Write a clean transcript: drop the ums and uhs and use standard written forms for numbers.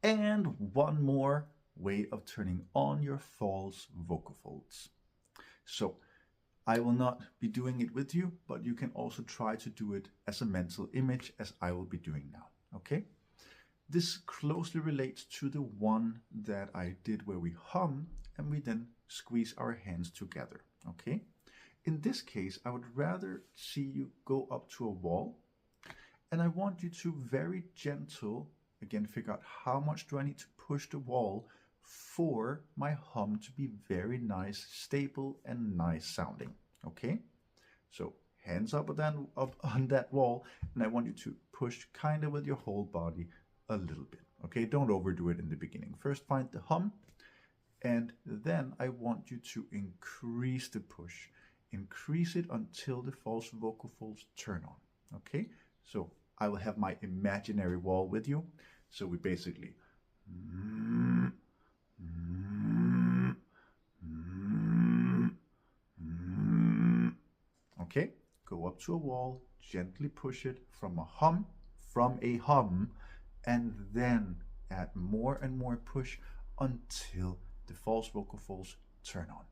And one more way of turning on your false vocal folds. So I will not be doing it with you, but you can also try to do it as a mental image as I will be doing now, okay? This closely relates to the one that I did where we hum and we then squeeze our hands together, okay? In this case, I would rather see you go up to a wall, and I want you to very gentle, again, figure out how much do I need to push the wall for my hum to be very nice, stable, and nice sounding, okay? So hands up on that wall, and I want you to push kind of with your whole body a little bit, okay? Don't overdo it in the beginning. First find the hum, and then I want you to increase the push. Increase it until the false vocal folds turn on, okay? So I will have my imaginary wall with you. So we basically okay, go up to a wall, gently push it from a hum, and then add more and more push until the false vocal folds turn on.